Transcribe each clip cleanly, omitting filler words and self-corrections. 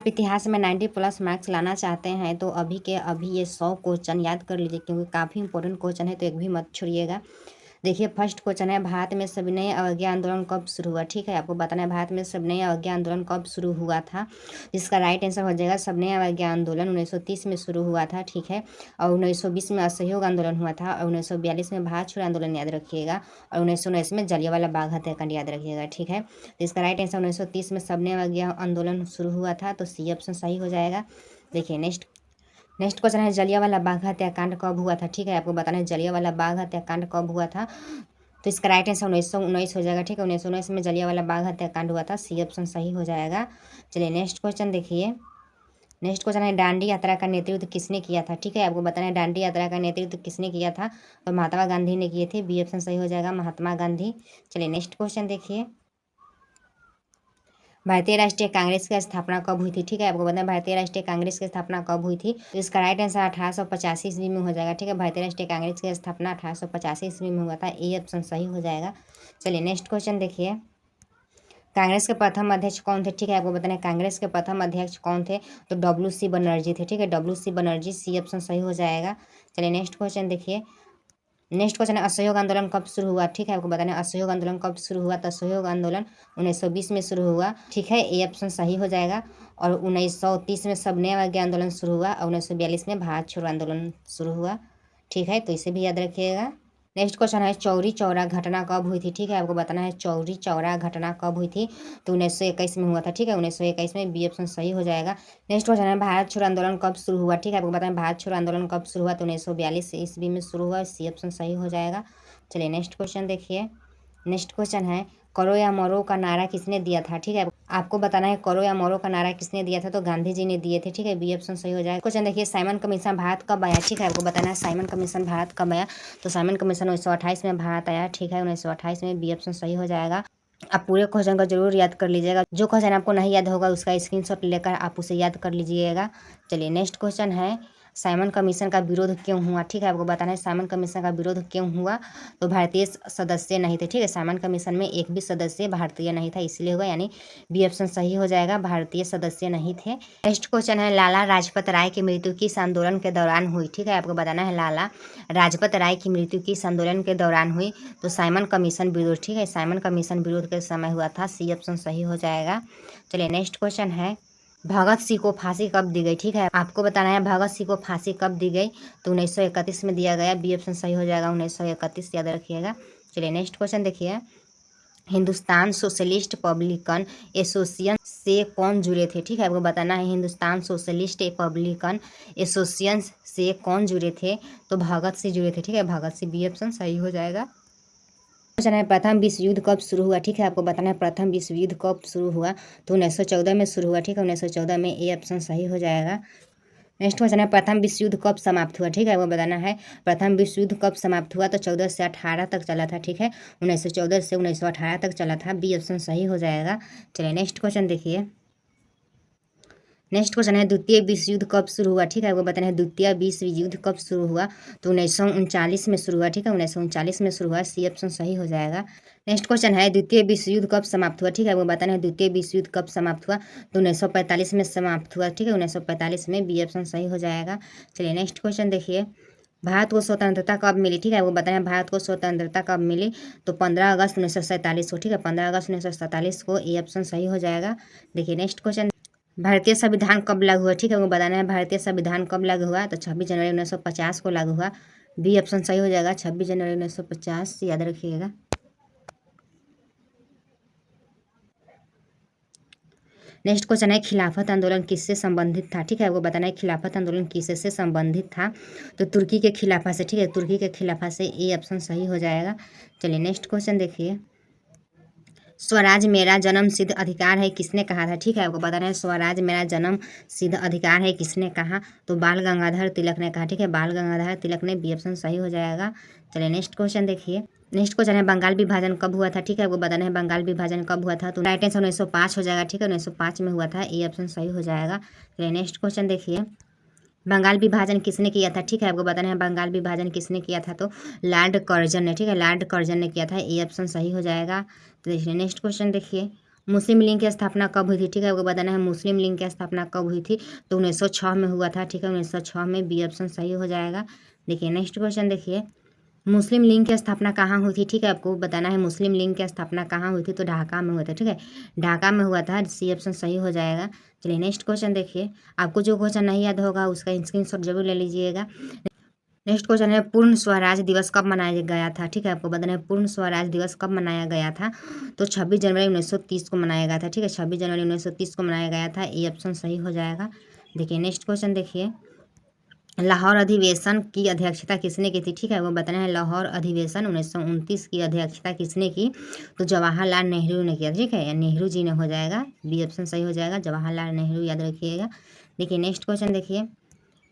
आप इतिहास में 90 प्लस मार्क्स लाना चाहते हैं तो अभी के अभी ये 100 क्वेश्चन याद कर लीजिए, क्योंकि काफ़ी इंपॉर्टेंट क्वेश्चन है, तो एक भी मत छोड़िएगा। देखिए, फर्स्ट क्वेश्चन है, भारत में सविनय अवज्ञा आंदोलन कब शुरू हुआ। ठीक है, आपको बताना है भारत में सविनय अवज्ञा आंदोलन कब शुरू हुआ था। जिसका राइट आंसर हो जाएगा सविनय अवज्ञा आंदोलन 1930 में शुरू हुआ था। ठीक है, और 1920 में असहयोग आंदोलन हुआ था, और 1942 में भारत छोड़ो आंदोलन याद रखिएगा, और 1919 में जलियांवाला बाग हत्याकांड याद रखिएगा। ठीक है, तो इसका राइट आंसर 1930 में सविनय अवज्ञा आंदोलन शुरू हुआ था, तो सी ऑप्शन सही हो जाएगा। देखिए, नेक्स्ट क्वेश्चन है, जलियांवाला बाग हत्याकांड कब हुआ था। ठीक है, आपको बताना है जलियांवाला बाग हत्याकांड कब हुआ था, तो इसका राइट आंसर 1919 हो जाएगा। ठीक है, 1919 में जलियांवाला बाग हत्याकांड हुआ था, सी ऑप्शन सही हो जाएगा। चलिए नेक्स्ट क्वेश्चन देखिए। नेक्स्ट क्वेश्चन है, दांडी यात्रा का नेतृत्व किसने किया था। ठीक है, आपको बताना है दांडी यात्रा का नेतृत्व किसने किया था, तो महात्मा गांधी ने किए थे, बी ऑप्शन सही हो जाएगा, महात्मा गांधी। चलिए नेक्स्ट क्वेश्चन देखिए। भारतीय राष्ट्रीय कांग्रेस की स्थापना कब हुई थी। ठीक है, आपको बताना है भारतीय राष्ट्रीय कांग्रेस की स्थापना कब हुई थी, तो इसका राइट आंसर 1885 ईस्वी में हो जाएगा। ठीक है, भारतीय राष्ट्रीय कांग्रेस की स्थापना 1885 ईस्वी में हुआ था, ए ऑप्शन सही हो जाएगा। चलिए नेक्स्ट क्वेश्चन देखिए। कांग्रेस के प्रथम अध्यक्ष कौन थे। ठीक है, आपको बताना है कांग्रेस के प्रथम अध्यक्ष कौन थे, तो WC बनर्जी थे। ठीक है, WC बनर्जी, सी ऑप्शन सही हो जाएगा। चलिए नेक्स्ट क्वेश्चन देखिए। नेक्स्ट क्वेश्चन है, असहयोग आंदोलन कब शुरू हुआ। ठीक है, आपको बताना है असहयोग आंदोलन कब शुरू हुआ, तो असहयोग आंदोलन 1920 में शुरू हुआ। ठीक है, ए ऑप्शन सही हो जाएगा। और 1930 में सविनय अवज्ञा आंदोलन शुरू हुआ, और 1942 में भारत छोड़ो आंदोलन शुरू हुआ। ठीक है, तो इसे भी याद रखिएगा। नेक्स्ट क्वेश्चन है, चौरी चौरा घटना कब हुई थी। ठीक है, आपको बताना है चौरी चौरा घटना कब हुई थी, तो 1921 में हुआ था। ठीक है, 1921 में, बी ऑप्शन सही हो जाएगा। नेक्स्ट क्वेश्चन है, भारत छोड़ो आंदोलन कब शुरू हुआ। ठीक है, आपको बताना है भारत छोड़ो आंदोलन कब शुरू हुआ, तो 1942 ईस्वी में शुरू हुआ, सी ऑप्शन सही हो जाएगा। चलिए नेक्स्ट क्वेश्चन देखिए। नेक्स्ट क्वेश्चन है, करो या मरो का नारा किसने दिया था। ठीक है, आपको बताना है करो या मरो का नारा किसने दिया था, तो गांधी जी ने दिए थे। ठीक है, बी ऑप्शन सही हो जाएगा। क्वेश्चन देखिए, साइमन कमीशन भारत कब आया। ठीक है, आपको बताना है साइमन कमीशन भारत कब आया, तो साइमन कमीशन 1928 में भारत आया। ठीक है, 1928 में, बी ऑप्शन सही हो जाएगा। आप पूरे क्वेश्चन को जरूर याद कर लीजिएगा, जो क्वेश्चन आपको नहीं याद होगा उसका स्क्रीनशॉट लेकर आप उसे याद कर लीजिएगा। चलिए नेक्स्ट क्वेश्चन है, साइमन कमीशन का विरोध क्यों हुआ। ठीक है, आपको बताना है साइमन कमीशन का विरोध क्यों हुआ, तो भारतीय सदस्य नहीं थे। ठीक है, साइमन कमीशन में एक भी सदस्य भारतीय नहीं था, इसलिए हुआ, यानी बी ऑप्शन सही हो जाएगा, भारतीय सदस्य नहीं थे। नेक्स्ट क्वेश्चन है, लाला लाजपत राय की मृत्यु किस आंदोलन के दौरान हुई। ठीक है, आपको बताना है लाला लाजपत राय की मृत्यु किस आंदोलन के दौरान हुई, तो साइमन कमीशन विरोध। ठीक है, साइमन कमीशन विरोध के समय हुआ था, सी ऑप्शन सही हो जाएगा। चलिए नेक्स्ट क्वेश्चन है, भगत सिंह को फांसी कब दी गई। ठीक है, आपको बताना है भगत सिंह को फांसी कब दी गई, तो 1931 में दिया गया, बी ऑप्शन सही हो जाएगा, 1931 याद रखिएगा। चलिए नेक्स्ट क्वेश्चन देखिए। हिंदुस्तान सोशलिस्ट पब्लिकन एसोसिएशन से कौन जुड़े थे। ठीक है, आपको बताना है हिंदुस्तान सोशलिस्ट पब्लिकन एसोसिएशन से कौन जुड़े थे, तो भगत सिंह जुड़े थे। ठीक है, भगत सिंह, बी ऑप्शन सही हो जाएगा। क्वेश्चन है, प्रथम विश्व युद्ध कब शुरू हुआ। ठीक है, आपको बताना है प्रथम विश्व युद्ध कब शुरू हुआ, तो 1914 में शुरू हुआ। ठीक है, 1914 में, ए ऑप्शन सही हो जाएगा। नेक्स्ट क्वेश्चन है, प्रथम विश्व युद्ध कब समाप्त हुआ। ठीक है, आपको बताना है प्रथम विश्व युद्ध कब समाप्त हुआ, तो 14 से 18 तक चला था। ठीक है, 1914 से 1918 तक चला था, बी ऑप्शन सही हो जाएगा। चलिए नेक्स्ट क्वेश्चन देखिए। नेक्स्ट क्वेश्चन है, द्वितीय विश्व युद्ध कब शुरू हुआ। ठीक है, आपको बताना है द्वितीय विश्व युद्ध कब शुरू हुआ, तो 1939 में शुरू हुआ। ठीक है, 1939 में शुरू हुआ, सी ऑप्शन सही हो जाएगा। नेक्स्ट क्वेश्चन है, द्वितीय विश्व युद्ध कब समाप्त हुआ। ठीक है, आपको बताना है द्वितीय विश्व युद्ध कब समाप्त हुआ, तो 1945 में समाप्त हुआ। ठीक है, 1945 में, बी ऑप्शन सही हो जाएगा। चलिए नेक्स्ट क्वेश्चन देखिए। भारत को स्वतंत्रता कब मिली। ठीक है, वो बताना है भारत को स्वतंत्रता कब मिली, तो 15 अगस्त 1947 को। ठीक है, 15 अगस्त 1947 को, ए ऑप्शन सही हो जाएगा। देखिए नेक्स्ट क्वेश्चन, भारतीय संविधान कब लागू हुआ। ठीक है, वो बताना है भारतीय संविधान कब लागू हुआ, तो 26 जनवरी 1950 को लागू हुआ, बी ऑप्शन सही हो जाएगा, 26 जनवरी 1950 याद रखिएगा। नेक्स्ट क्वेश्चन है, खिलाफत आंदोलन किससे संबंधित था। ठीक है, आपको बताना है खिलाफत आंदोलन किससे संबंधित था, तो तुर्की के खिलाफत से। ठीक है, तुर्की के खिलाफत से, ए ऑप्शन सही हो जाएगा। चलिए नेक्स्ट क्वेश्चन देखिए। स्वराज मेरा जन्म सिद्ध अधिकार है किसने कहा था। ठीक है, आपको बताना है स्वराज मेरा जन्म सिद्ध अधिकार है किसने कहा, तो बाल गंगाधर तिलक ने कहा। ठीक है, बाल गंगाधर तिलक ने, बी ऑप्शन सही हो जाएगा। चलिए नेक्स्ट क्वेश्चन देखिए। नेक्स्ट क्वेश्चन है, बंगाल विभाजन कब हुआ था। ठीक है, आपको बताना है बंगाल विभाजन कब हुआ था, तो राइट आंसर 1905 हो जाएगा। ठीक है, 1905 में हुआ था, ए ऑप्शन सही हो जाएगा। चलिए नेक्स्ट क्वेश्चन देखिए। बंगाल विभाजन किसने किया था। ठीक है, आपको बताना है बंगाल विभाजन किसने किया था, तो लॉर्ड कर्जन ने। ठीक है, लॉर्ड कर्जन ने किया था, ए ऑप्शन सही हो जाएगा। तो देखिए नेक्स्ट क्वेश्चन देखिए। मुस्लिम लीग की स्थापना कब हुई थी, ठीक है, आपको बताना है मुस्लिम लीग की स्थापना कब हुई थी, तो 1906 में हुआ था, ठीक है, 1906 में, बी ऑप्शन सही हो जाएगा। देखिए नेक्स्ट क्वेश्चन देखिए, मुस्लिम लीग की स्थापना कहाँ हुई थी, ठीक है, आपको बताना है मुस्लिम लीग की स्थापना कहाँ हुई थी, तो ढाका में हुआ था, ठीक है, ढाका में हुआ था, सी ऑप्शन सही हो जाएगा। चलिए नेक्स्ट क्वेश्चन देखिए, आपको जो क्वेश्चन नहीं याद होगा उसका स्क्रीनशॉट जरूर ले लीजिएगा। नेक्स्ट क्वेश्चन है पूर्ण स्वराज दिवस कब मनाया गया था, ठीक है, आपको बताना है पूर्ण स्वराज दिवस कब मनाया गया था, तो 26 जनवरी 1930 को मनाया गया था, ठीक है, 26 जनवरी 1930 को मनाया गया था, ये ऑप्शन सही हो जाएगा। देखिए नेक्स्ट क्वेश्चन देखिए, लाहौर अधिवेशन की अध्यक्षता किसने की थी, ठीक है, वो बताना है लाहौर अधिवेशन 1929 की अध्यक्षता किसने की, तो जवाहरलाल नेहरू ने किया, ठीक है, या नेहरू जी ने हो जाएगा, बी ऑप्शन सही हो जाएगा, जवाहरलाल नेहरू याद रखिएगा। देखिए नेक्स्ट क्वेश्चन देखिए,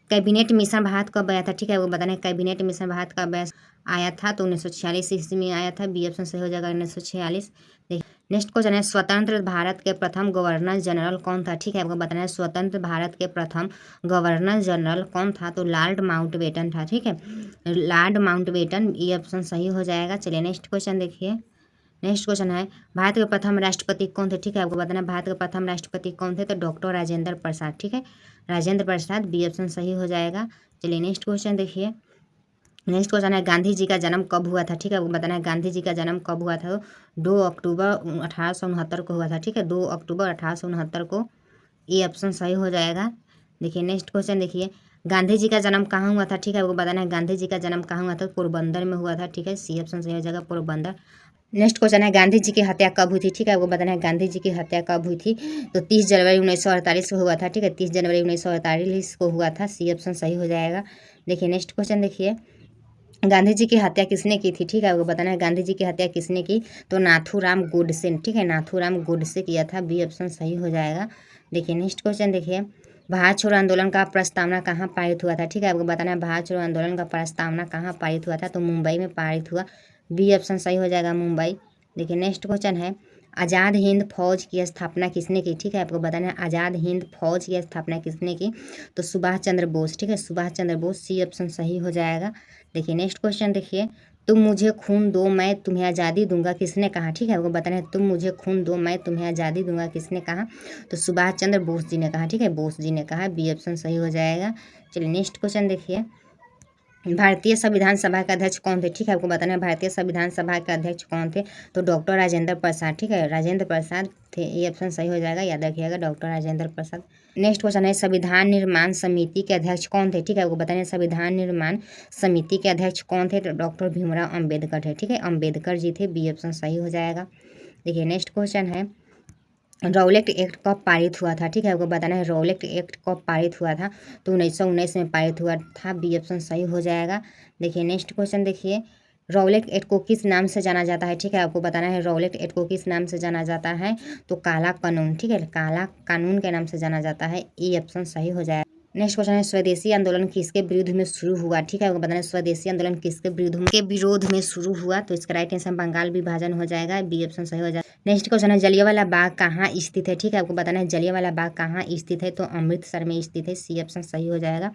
कैबिनेट मिशन भारत कब आया था, ठीक है, वो बताना है कैबिनेट मिशन भारत कब आया था, तो 1946 ईस्वी में आया था, बी ऑप्शन सही हो जाएगा 1946। देखिए नेक्स्ट क्वेश्चन है स्वतंत्र भारत के प्रथम गवर्नर जनरल कौन था, ठीक है, आपको बताना है स्वतंत्र भारत के प्रथम गवर्नर जनरल कौन था, तो लॉर्ड माउंटबेटन था, ठीक है, लॉर्ड माउंटबेटन, ये ऑप्शन सही हो जाएगा। चलिए नेक्स्ट क्वेश्चन देखिए, नेक्स्ट क्वेश्चन है भारत के प्रथम राष्ट्रपति कौन थे, ठीक है, आपको बताना है भारत के प्रथम राष्ट्रपति कौन थे, तो डॉक्टर राजेंद्र प्रसाद, ठीक है, राजेंद्र प्रसाद, बी ऑप्शन सही हो जाएगा। चलिए नेक्स्ट क्वेश्चन देखिए, नेक्स्ट क्वेश्चन है गांधी जी का जन्म कब हुआ था, ठीक है, आपको बताना है गांधी जी का जन्म कब हुआ था, 2 अक्टूबर 1869 को हुआ था, ठीक है, 2 अक्टूबर 1869 को, ये ऑप्शन सही हो जाएगा। देखिए नेक्स्ट क्वेश्चन देखिए, गांधी जी का जन्म कहाँ हुआ था, ठीक है, आपको बताना है गांधी जी का जन्म कहाँ हुआ था, पोरबंदर में हुआ था, ठीक है, सी ऑप्शन सही हो जाएगा पोरबंदर। नेक्स्ट क्वेश्चन है गांधी जी की हत्या कब हुई थी, ठीक है, आपको बताना है गांधी जी की हत्या कब हुई थी, तो 30 जनवरी 1948 को हुआ था, ठीक है, 30 जनवरी 1948 को हुआ था, सी ऑप्शन सही हो जाएगा। देखिए नेक्स्ट क्वेश्चन देखिए, गांधी जी की हत्या किसने की थी, ठीक है, आपको बताना है गांधी जी की हत्या किसने की, तो नाथूराम गोडसे, ठीक है, नाथूराम गोडसे किया था, बी ऑप्शन सही हो जाएगा। देखिए नेक्स्ट क्वेश्चन देखिए, भारत छोड़ो आंदोलन का प्रस्तावना कहाँ पारित हुआ था, ठीक है, आपको बताना है भारत छोड़ो आंदोलन का प्रस्तावना कहाँ पारित हुआ था, तो मुंबई में पारित हुआ, बी ऑप्शन सही हो जाएगा मुंबई। देखिए नेक्स्ट क्वेश्चन है आज़ाद हिंद फौज की स्थापना किसने की, ठीक है, आपको बताना है आज़ाद हिंद फौज की स्थापना किसने की, तो सुभाष चंद्र बोस, ठीक है, सुभाष चंद्र बोस, सी ऑप्शन सही हो जाएगा। देखिए नेक्स्ट क्वेश्चन देखिए, तुम मुझे खून दो मैं तुम्हें आज़ादी दूंगा किसने कहा, ठीक है, आपको बताना है तुम मुझे खून दो मैं तुम्हें आज़ादी दूंगा किसने कहा, तो सुभाष चंद्र बोस जी ने कहा, ठीक है, बोस जी ने कहा, बी ऑप्शन सही हो जाएगा। चलिए नेक्स्ट क्वेश्चन देखिए, भारतीय संविधान सभा के अध्यक्ष कौन थे, ठीक है, आपको बताना है भारतीय संविधान सभा के अध्यक्ष कौन थे, तो डॉक्टर राजेंद्र प्रसाद, ठीक है, राजेंद्र प्रसाद थे, ये ऑप्शन सही हो जाएगा, याद रखिएगा doctor Rajendra Prasad. Next question है संविधान निर्माण समिति के अध्यक्ष कौन थे, ठीक है, आपको बताना है संविधान निर्माण समिति के अध्यक्ष कौन थे, तो डॉक्टर भीमराव अम्बेडकर थे, ठीक है, अम्बेडकर जी थे, बी ऑप्शन सही हो जाएगा। देखिए नेक्स्ट क्वेश्चन है रौलेट एक्ट कब पारित हुआ था, ठीक है, आपको बताना है रौलेट एक्ट कब पारित हुआ था, तो 1919 में पारित हुआ था, बी ऑप्शन सही हो जाएगा। देखिए नेक्स्ट क्वेश्चन देखिए, रौलेट एक्ट को किस नाम से जाना जाता है, ठीक है, आपको बताना है रौलेट एक्ट को किस नाम से जाना जाता है, तो काला कानून, ठीक है, काला कानून के नाम से जाना जाता है, ये ऑप्शन सही हो जाएगा। नेक्स्ट क्वेश्चन है स्वदेशी आंदोलन किसके विरुद्ध में शुरू हुआ, ठीक है, आपको बताना है स्वदेशी आंदोलन किसके विरोध में शुरू हुआ, तो इसका राइट आंसर बंगाल विभाजन हो जाएगा, बी ऑप्शन सही हो जाएगा। नेक्स्ट क्वेश्चन है जलियांवाला बाग कहाँ स्थित है, ठीक है, आपको बताना है जलियांवाला बाग कहाँ स्थित है, तो अमृतसर में स्थित है, सी ऑप्शन सही हो जाएगा।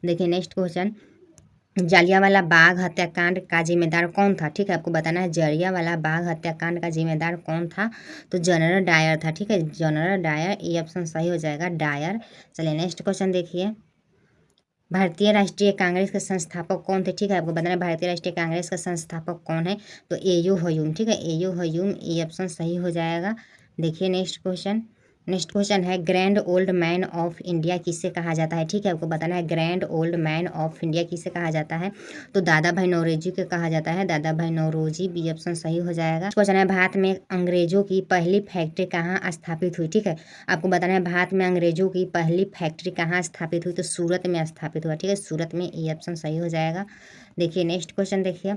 देखिए नेक्स्ट क्वेश्चन, जलियांवाला बाग हत्याकांड का जिम्मेदार कौन था, ठीक है, आपको बताना है जलियांवाला बाग हत्याकांड का जिम्मेदार कौन था, तो जनरल डायर था, ठीक है, जनरल डायर, ये ऑप्शन सही हो जाएगा डायर। चलिए नेक्स्ट क्वेश्चन देखिए, भारतीय राष्ट्रीय कांग्रेस के संस्थापक कौन थे, ठीक है, आपको बताना है भारतीय राष्ट्रीय कांग्रेस का संस्थापक कौन है, तो एयू हयूम, ठीक है, एयू हयूम, ये ऑप्शन सही हो जाएगा। देखिए नेक्स्ट क्वेश्चन, नेक्स्ट क्वेश्चन है grand old man of India किसे कहा जाता है, ठीक है, आपको बताना है grand old man of India किसे कहा जाता है, तो दादा भाई नौरोजी को कहा जाता है, दादा भाई नौरोजी, बी ऑप्शन सही हो जाएगा। क्वेश्चन है भारत में अंग्रेजों की पहली फैक्ट्री कहाँ स्थापित हुई, ठीक है, आपको बताना है भारत में अंग्रेजों की पहली फैक्ट्री कहाँ स्थापित हुई, तो सूरत में स्थापित हुआ, ठीक है, सूरत में, ये ऑप्शन सही हो जाएगा। देखिए नेक्स्ट क्वेश्चन देखिए,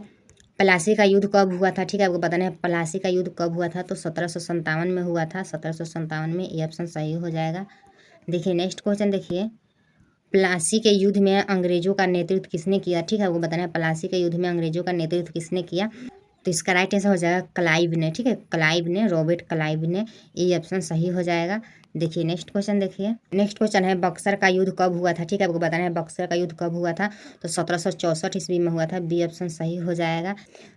प्लासी का युद्ध कब हुआ था, ठीक है, आपको बताना है प्लासी का युद्ध कब हुआ था, तो 1757 में हुआ था, 1757 में, ये ऑप्शन सही हो जाएगा। देखिए नेक्स्ट क्वेश्चन देखिए, प्लासी के युद्ध में अंग्रेजों का नेतृत्व किसने किया, ठीक है, आपको बताना है प्लासी के युद्ध में अंग्रेजों का नेतृत्व किसने किया, तो इसका राइट आंसर हो जाएगा क्लाइव ने, ठीक है, क्लाइव ने, रॉबर्ट क्लाइव ने, ये ऑप्शन सही हो जाएगा। देखिए नेक्स्ट क्वेश्चन देखिए। नेक्स्ट क्वेश्चन है बक्सर का युद्ध कब हुआ था, ठीक है, आपको बताना है बक्सर का युद्ध कब हुआ था। तो 1764 ईस्वी में हुआ था, बी ऑप्शन सही हो जाएगा।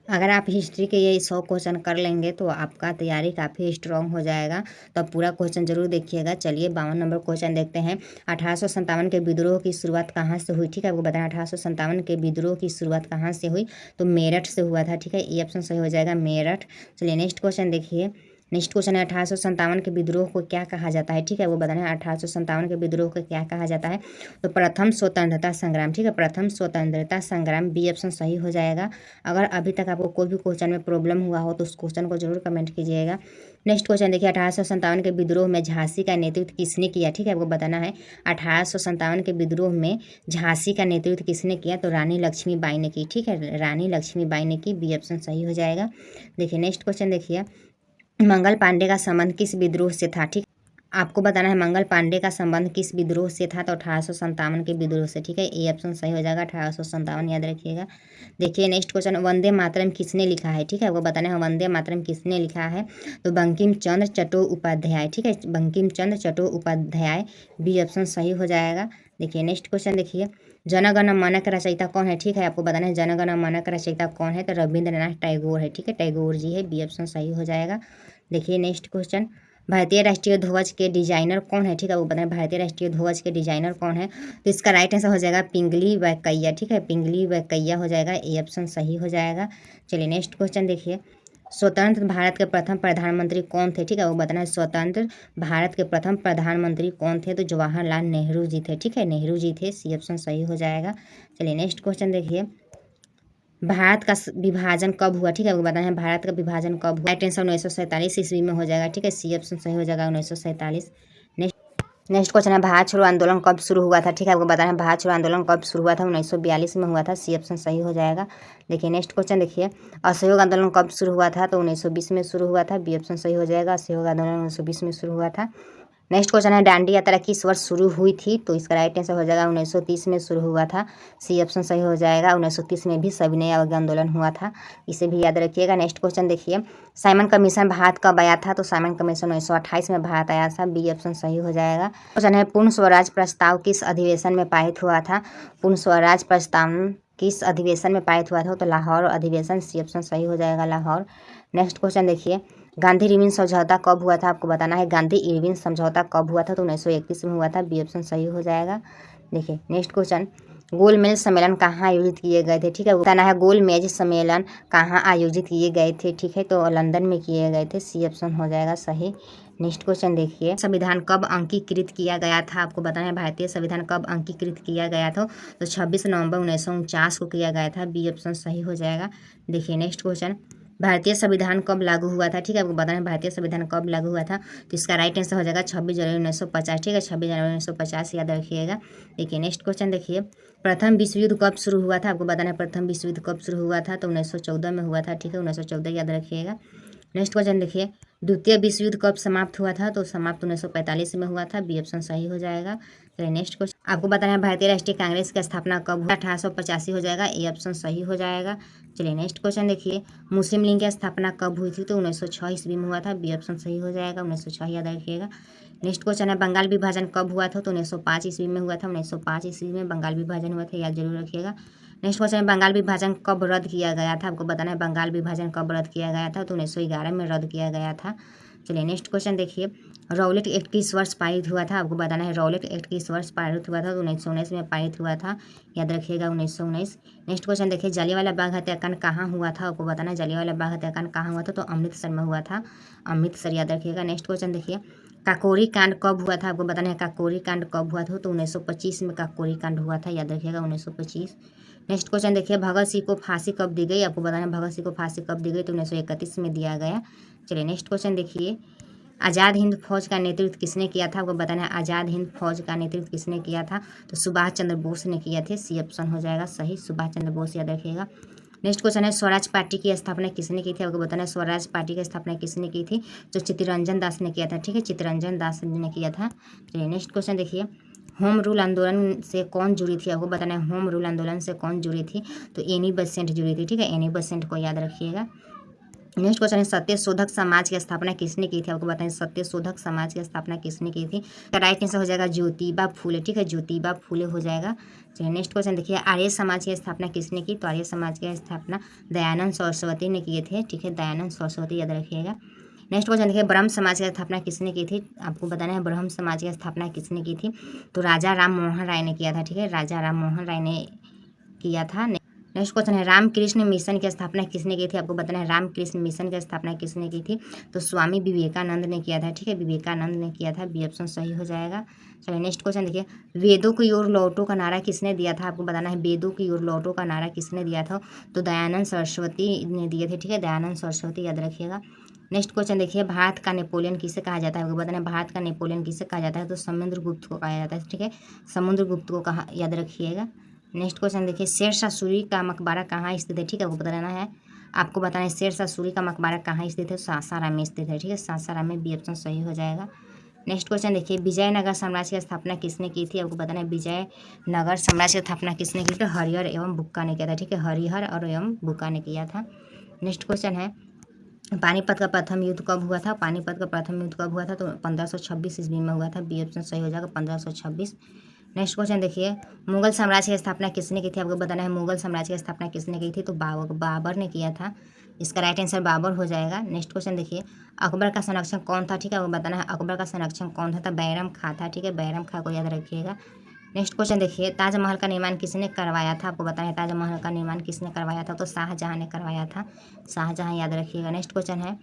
अगर आप हिस्ट्री के ये 100 क्वेश्चन कर लेंगे तो आपका तैयारी काफ़ी स्ट्रॉन्ग हो जाएगा। तो आप पूरा क्वेश्चन जरूर देखिएगा। चलिए 52 नंबर क्वेश्चन देखते हैं। 1857 के विद्रोह की शुरुआत कहाँ से हुई, ठीक है, आपको बताना है 1857 के विद्रोह की शुरुआत कहाँ से हुई। तो मेरठ से हुआ था, ठीक है, ये ऑप्शन सही हो जाएगा मेरठ। चलिए नेक्स्ट क्वेश्चन देखिए। नेक्स्ट क्वेश्चन है 1857 के विद्रोह को क्या कहा जाता है, ठीक है, वो बताना है 1857 के विद्रोह को क्या कहा जाता है। तो प्रथम स्वतंत्रता संग्राम, ठीक है, प्रथम स्वतंत्रता संग्राम, बी ऑप्शन सही हो जाएगा। अगर अभी तक आपको कोई भी क्वेश्चन में प्रॉब्लम हुआ हो तो उस क्वेश्चन को जरूर कमेंट कीजिएगा। नेक्स्ट क्वेश्चन देखिए। 1857 के विद्रोह में झांसी का नेतृत्व किसने किया, ठीक है, आपको बताना है 1857 के विद्रोह में झांसी का नेतृत्व किसने किया। तो रानी लक्ष्मीबाई ने की, ठीक है, रानी लक्ष्मीबाई ने की, बी ऑप्शन सही हो जाएगा। देखिए नेक्स्ट क्वेश्चन देखिए। मंगल पांडे का संबंध किस विद्रोह से था, ठीक, आपको बताना है मंगल पांडे का संबंध किस विद्रोह से था। तो 1857 के विद्रोह से, ठीक है, ए ऑप्शन सही हो जाएगा। 1857 याद रखिएगा। देखिए नेक्स्ट क्वेश्चन। वंदे मातरम किसने लिखा है, ठीक है, आपको बताना है वंदे मातरम किसने लिखा है। तो बंकिम चंद्र चट्टोपाध्याय, ठीक है, बंकिम चंद्र चट्टोपाध्याय, बी ऑप्शन सही हो जाएगा। देखिए नेक्स्ट क्वेश्चन देखिए। जनगण मन का रचयिता कौन है, ठीक है, आपको बताना है जनगण मन का रचयिता कौन है। तो रविंद्रनाथ टैगोर है, ठीक है, टैगोर जी है, बी ऑप्शन सही हो जाएगा। देखिए नेक्स्ट क्वेश्चन। भारतीय राष्ट्रीय ध्वज के डिजाइनर कौन है, ठीक है, वो बताएं भारतीय राष्ट्रीय ध्वज के डिजाइनर कौन है। तो इसका राइट आंसर हो जाएगा पिंगली वैकैया, ठीक है, पिंगली वैकैया हो जाएगा, ए ऑप्शन सही हो जाएगा। चलिए नेक्स्ट क्वेश्चन देखिए। स्वतंत्र भारत के प्रथम प्रधानमंत्री कौन थे, ठीक है, वो बताना है स्वतंत्र भारत के प्रथम प्रधानमंत्री कौन थे। तो जवाहरलाल नेहरू जी थे, ठीक है, नेहरू जी थे, सी ऑप्शन सही हो जाएगा। चलिए नेक्स्ट क्वेश्चन देखिए। भारत का विभाजन कब हुआ, ठीक है, आपको बताना है भारत का विभाजन कब हुआ। राइट आंसर 1947 ईस्वी में हो जाएगा, ठीक है, सी ऑप्शन सही हो जाएगा 1947। नेक्स्ट क्वेश्चन है भारत छोड़ो आंदोलन कब शुरू हुआ था, ठीक है, आपको बताना है भारत छोड़ो आंदोलन कब शुरू हुआ था। 1942 में हुआ था, सी ऑप्शन सही हो जाएगा। देखिए नेक्स्ट क्वेश्चन देखिए। असहयोग आंदोलन कब शुरू हुआ था। तो 1920 में शुरू हुआ था, बी ऑप्शन सही हो जाएगा। असहयोग आंदोलन 1920 में शुरू हुआ था। नेक्स्ट क्वेश्चन है दांडी यात्रा किस वर्ष शुरू हुई थी। तो इसका राइट आंसर हो जाएगा 1930 में शुरू हुआ था, सी ऑप्शन सही हो जाएगा। 1930 में भी सविनय अवज्ञा आंदोलन हुआ था, इसे भी याद रखिएगा। नेक्स्ट क्वेश्चन देखिए। साइमन कमीशन भारत कब आया था। तो साइमन कमीशन 1928 में भारत आया था, बी ऑप्शन सही हो जाएगा। क्वेश्चन है पूर्ण स्वराज प्रस्ताव किस अधिवेशन में पारित हुआ था। पूर्ण स्वराज प्रस्ताव किस अधिवेशन में पारित हुआ था। तो लाहौर अधिवेशन, सी ऑप्शन सही हो जाएगा लाहौर। नेक्स्ट क्वेश्चन देखिए। गांधी इरविन समझौता कब हुआ था, आपको बताना है गांधी इरविन समझौता कब हुआ था। तो 1931 में हुआ था, बी ऑप्शन सही हो जाएगा। देखिए नेक्स्ट क्वेश्चन। गोलमेज सम्मेलन कहाँ आयोजित किए गए थे, ठीक है, बताना है गोलमेज सम्मेलन कहाँ आयोजित किए गए थे, ठीक है, तो लंदन में किए गए थे, सी ऑप्शन हो जाएगा सही। नेक्स्ट क्वेश्चन देखिए। संविधान कब अंगीकृत किया गया था, आपको बताना है भारतीय संविधान कब अंगीकृत किया गया था। तो 26 नवंबर 1949 को किया गया था, बी ऑप्शन सही हो जाएगा। देखिए नेक्स्ट क्वेश्चन। भारतीय संविधान कब लागू हुआ था, ठीक है, आपको बताना है भारतीय संविधान कब लागू हुआ था। तो इसका राइट आंसर हो जाएगा 26 जनवरी 1950, ठीक है, 26 जनवरी 1950 याद रखिएगा। देखिए नेक्स्ट क्वेश्चन देखिए। प्रथम विश्व युद्ध कब शुरू हुआ था, आपको बताना है प्रथम विश्व युद्ध कब शुरू हुआ था। तो 1914 में हुआ था, ठीक है, 1914 याद रखिएगा। नेक्स्ट क्वेश्चन देखिए। द्वितीय विश्व युद्ध कब समाप्त हुआ था। तो समाप्त 1945 में हुआ था, बी ऑप्शन सही हो जाएगा। चलिए नेक्स्ट क्वेश्चन। आपको बताना है भारतीय राष्ट्रीय कांग्रेस की स्थापना कब हुआ। 1885 हो जाएगा, ए ऑप्शन सही हो जाएगा। चलिए नेक्स्ट क्वेश्चन देखिए। मुस्लिम लीग की स्थापना कब हुई थी। तो 1906 ईस्वी में हुआ था, बी ऑप्शन सही हो जाएगा, 1906 याद रखिएगा। नेक्स्ट क्वेश्चन है बंगाल विभाजन कब हुआ था। तो 1905 ईस्वी में हुआ था, 1905 ईस्वी में बंगाल विभाजन हुआ था, याद जरूर रखिएगा। नेक्स्ट क्वेश्चन है बंगाल विभाजन कब रद्द किया गया था, आपको बताना है बंगाल विभाजन कब रद्द किया गया था। तो 1911 में रद्द किया गया था। चलिए नेक्स्ट क्वेश्चन देखिए। रौलेट एक्ट किस वर्ष पारित हुआ था, आपको बताना है रौलेट एक्ट किस वर्ष पारित हुआ था। तो 1919 में पारित हुआ था, याद रखिएगा 1919। नेक्स्ट क्वेश्चन देखिए। जलियांवाला बाग हत्याकांड कहाँ हुआ था, आपको बताना है जलियांवाला बाग हत्याकांड कहाँ हुआ था। तो अमृतसर में हुआ था, अमृतसर याद रखिएगा। नेक्स्ट क्वेश्चन देखिए। काकोरी कांड कब हुआ था, आपको बताना है काकोरी कांड कब हुआ था। तो 1925 में काकोरी कांड हुआ था, याद रखिएगा 1925। नेक्स्ट क्वेश्चन देखिए। भगत सिंह को फांसी कब दी गई, आपको बताना है भगत सिंह को फांसी कब दी गई। तो 1931 में दिया गया। चलिए नेक्स्ट क्वेश्चन देखिए। आज़ाद हिंद फौज का नेतृत्व किसने किया था, आपको बताना है आज़ाद हिंद फौज का नेतृत्व किसने किया था। तो सुभाष चंद्र बोस ने किया थे, सी ऑप्शन हो जाएगा सही, सुभाष चंद्र बोस याद रखिएगा। नेक्स्ट क्वेश्चन है स्वराज पार्टी की स्थापना किसने की थी, आपको बताना है स्वराज पार्टी की स्थापना किसने की थी। तो चित्तरंजन दास ने किया था, ठीक है, चित्तरंजन दास ने किया था। चलिए नेक्स्ट क्वेश्चन देखिए। होम रूल आंदोलन से कौन जुड़ी थी, आपको बताना है होम रूल आंदोलन से कौन जुड़ी थी। तो एनी बेसेंट जुड़ी थी, ठीक है, एनी बेसेंट को याद रखिएगा। नेक्स्ट क्वेश्चन है सत्य शोधक समाज की स्थापना किसने की थी, आपको बताएं सत्य शोधक समाज की स्थापना किसने की थी। तो राइट आंसर हो जाएगा ज्योतिबा फूले, ठीक है, ज्योतिबा फूले हो जाएगा। चलिए नेक्स्ट क्वेश्चन देखिए आर्य समाज की स्थापना किसने की, तो आर्य समाज की स्थापना दयानंद सरस्वती ने किए थे, ठीक है, दयानंद सरस्वती याद रखिएगा। नेक्स्ट क्वेश्चन देखिए ब्रह्म समाज की स्थापना किसने की थी, आपको बताना है ब्रह्म समाज की स्थापना किसने की थी। तो राजा राम मोहन राय ने किया था, ठीक है, राजा राम मोहन राय ने किया था। नेक्स्ट क्वेश्चन है रामकृष्ण मिशन की स्थापना किसने की थी, आपको बताना है रामकृष्ण मिशन की स्थापना किसने की थी। तो स्वामी विवेकानंद ने किया था, ठीक है, विवेकानंद ने किया था, बी ऑप्शन सही हो जाएगा। चलिए नेक्स्ट क्वेश्चन देखिए वेदों की ओर लौटो का नारा किसने दिया था, आपको बताना है वेदों की ओर लौटो का नारा किसने दिया था। तो दयानंद सरस्वती ने दिए थे, ठीक है, दयानंद सरस्वती याद रखिएगा। नेक्स्ट क्वेश्चन देखिए भारत का नेपोलियन किसे कहा जाता है, आपको बताना है भारत का नेपोलियन किसे कहा जाता है। तो समुद्रगुप्त को कहा जाता है, ठीक है, समुद्रगुप्त को कहा याद रखिएगा। नेक्स्ट क्वेश्चन देखिए शेरशाह सूरी का मकबरा कहाँ स्थित है, ठीक है, आपको बताना है, आपको बताना है शेरशाह सूरी का मकबरा कहाँ स्थित है। सासाराम में स्थित है, ठीक है, सासाराम में, बी ऑप्शन सही हो जाएगा। नेक्स्ट क्वेश्चन देखिए विजयनगर साम्राज्य की स्थापना किसने की थी, आपको बताना है विजयनगर साम्राज्य की स्थापना किसने की थी। हरिहर एवं बुक्का ने किया था, ठीक है, हरिहर और एवं बुक्का ने किया था। नेक्स्ट क्वेश्चन है पानीपत का प्रथम युद्ध कब हुआ था, पानीपत का प्रथम युद्ध कब हुआ था। तो 1526 ईस्वी में हुआ था, बी ऑप्शन सही हो जाएगा 1526। नेक्स्ट क्वेश्चन देखिए मुगल साम्राज्य की स्थापना किसने की थी, आपको बताना है मुगल साम्राज्य की स्थापना किसने की थी। तो बाबर ने किया था, इसका राइट आंसर बाबर हो जाएगा। नेक्स्ट क्वेश्चन देखिए अकबर का संरक्षक कौन था, ठीक है, आपको बताना है अकबर का संरक्षक कौन था। तो बैरम खां था, ठीक है, बैरम खां को याद रखिएगा। नेक्स्ट क्वेश्चन देखिए ताजमहल का निर्माण किसने करवाया था, आपको बताना है ताजमहल का निर्माण किसने करवाया था। तो शाहजहां ने करवाया था, शाहजहां याद रखिएगा। नेक्स्ट क्वेश्चन है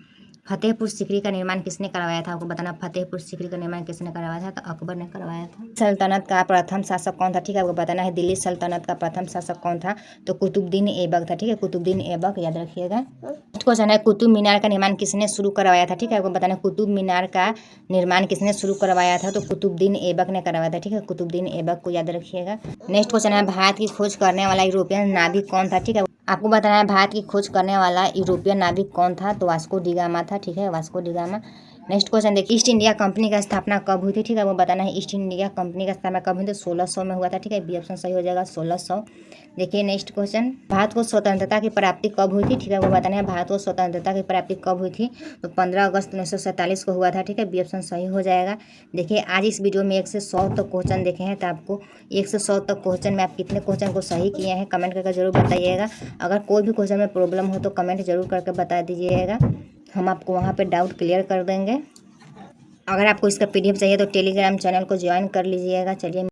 फतेहपुर सीकरी का निर्माण किसने करवाया था, आपको बताना फतेहपुर सीकरी का निर्माण किसने करवाया था। तो अकबर ने करवाया था। सल्तनत का प्रथम शासक कौन था, ठीक है, आपको बताना है दिल्ली सल्तनत का प्रथम शासक कौन था। तो कुतुबुद्दीन ऐबक था, ठीक है, कुतुबुद्दीन ऐबक याद रखिएगा। नेक्स्ट क्वेश्चन है कुतुब मीनार का निर्माण किसने शुरू करवाया था, ठीक है, आपको बताना है कुतुब मीनार का निर्माण किसने शुरू करवाया था। तो कुतुबुद्दीन ऐबक ने करवाया था, ठीक है, कुतुबुद्दीन ऐबक को याद रखिएगा। नेक्स्ट क्वेश्चन है भारत की खोज करने वाला यूरोपियन नाविक कौन था, ठीक है, आपको बताना है भारत की खोज करने वाला यूरोपियन नाविक कौन था। तो वास्को डी गामा था, ठीक है, Vasco D gamma. Next question देखिए ईस्ट इंडिया कंपनी का स्थापना कब हुई थी, ठीक है, वो बताना है ईस्ट इंडिया कंपनी का स्थापना कब हुई थी। 1600 में हुआ था, ठीक है, बी ऑप्शन सही हो जाएगा 1600। देखिए नेक्स्ट क्वेश्चन भारत को स्वतंत्रता की प्राप्ति कब हुई थी, ठीक है, वो बताना है भारत को स्वतंत्रता की प्राप्ति कब हुई थी। तो 15 अगस्त 1947 को हुआ था, ठीक है, बी ऑप्शन सही हो जाएगा। देखिए आज इस वीडियो में 1 से 100 तक क्वेश्चन देखे हैं, तो आपको 1 से 100 तक क्वेश्चन में आप कितने क्वेश्चन को सही किए हैं कमेंट करके जरूर बताइएगा। अगर कोई भी क्वेश्चन में प्रॉब्लम हो तो कमेंट जरूर करके बता दीजिएगा, हम आपको वहाँ पे डाउट क्लियर कर देंगे। अगर आपको इसका PDF चाहिए तो टेलीग्राम चैनल को ज्वाइन कर लीजिएगा। चलिए।